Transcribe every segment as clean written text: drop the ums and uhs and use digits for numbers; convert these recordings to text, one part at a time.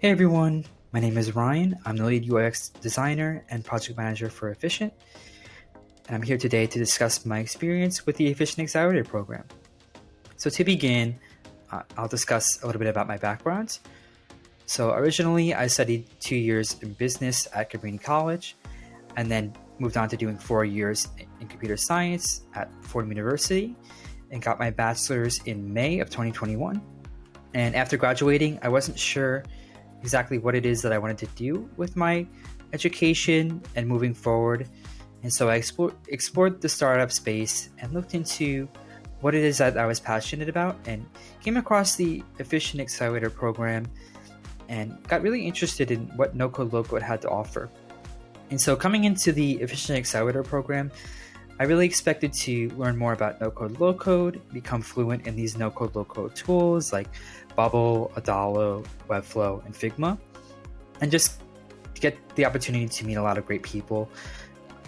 Hey everyone, my name is Ryan. I'm the lead UX designer and project manager for Effycient, and I'm here today to discuss my experience with the Effycient Accelerator program. So to begin, I'll discuss a little bit about my background. So originally, I studied 2 years in business at Cabrini College, and then moved on to doing 4 years in computer science at Fordham University, and got my bachelor's in May of 2021. And after graduating, I wasn't sure exactly what it is that I wanted to do with my education and moving forward. And so I explored the startup space and looked into what it is that I was passionate about, and came across the Effycient Accelerator program and got really interested in what no-code, low-code had to offer. And so coming into the Effycient Accelerator program, I really expected to learn more about no-code, low-code, become fluent in these no-code, low-code tools like Bubble, Adalo, Webflow, and Figma, and just get the opportunity to meet a lot of great people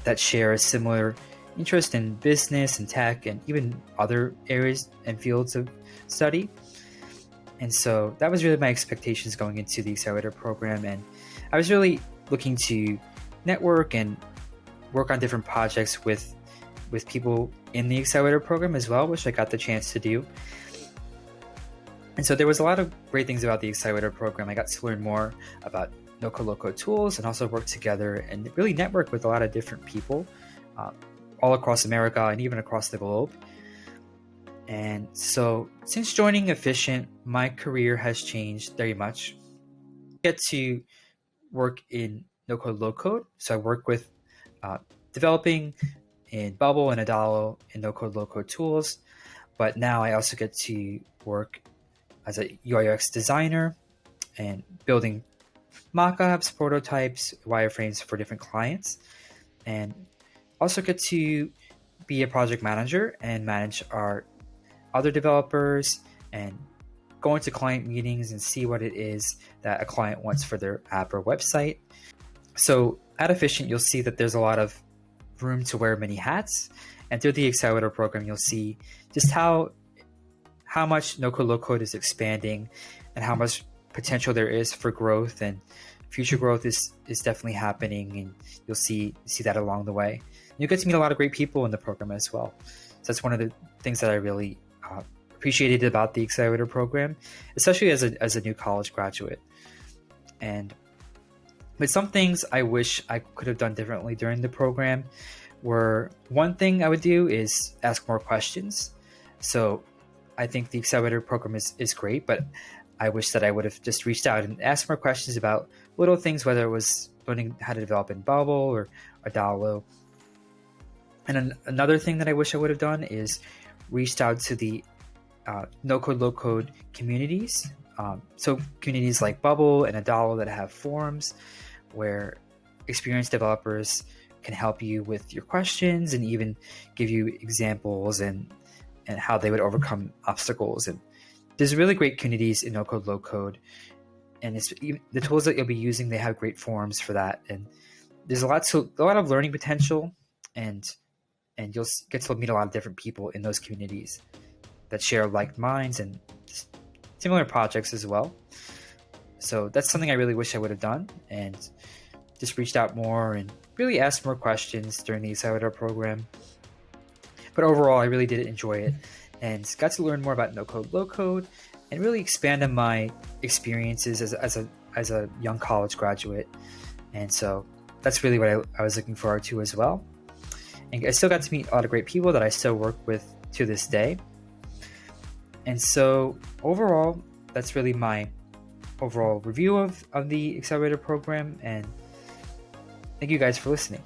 that share a similar interest in business and tech and even other areas and fields of study. And so that was really my expectations going into the Accelerator program, and I was really looking to network and work on different projects with people in the Accelerator program as well, which I got the chance to do. And so there was a lot of great things about the Accelerator program. I got to learn more about no-code, low-code tools, and also work together and really network with a lot of different people all across America and even across the globe. And so since joining Effycient, my career has changed very much. I get to work in no-code, low-code. So I work with developing in Bubble and Adalo and no-code, low-code tools. But now I also get to work as a UI/UX designer and building mockups, prototypes, wireframes for different clients, and also get to be a project manager and manage our other developers and go into client meetings and see what it is that a client wants for their app or website. So at Effycient, you'll see that there's a lot of room to wear many hats, and through the Accelerator program, you'll see just how much no-code, low-code is expanding and how much potential there is for growth, and future growth is definitely happening, and you'll see that along the way. You get to meet a lot of great people in the program as well. So that's one of the things that I really appreciated about the Accelerator program, especially as a new college graduate. But some things I wish I could have done differently during the program were, one thing I would do is ask more questions. So I think the Accelerator program is great, but I wish that I would have just reached out and asked more questions about little things, whether it was learning how to develop in Bubble or Adalo. And another thing that I wish I would have done is reached out to the no-code, low-code communities. So communities like Bubble and Adalo that have forums where experienced developers can help you with your questions and even give you examples and how they would overcome obstacles. And there's really great communities in no-code, low-code, and the tools that you'll be using, they have great forums for that. And there's a lot of learning potential, and you'll get to meet a lot of different people in those communities that share like minds and similar projects as well. So that's something I really wish I would have done, and just reached out more and really asked more questions during the Accelerator program. But overall, I really did enjoy it and got to learn more about no-code, low-code, and really expand on my experiences as a young college graduate. And so that's really what I was looking forward to as well. And I still got to meet a lot of great people that I still work with to this day. And so overall, that's really my overall review of the Accelerator program. And thank you guys for listening.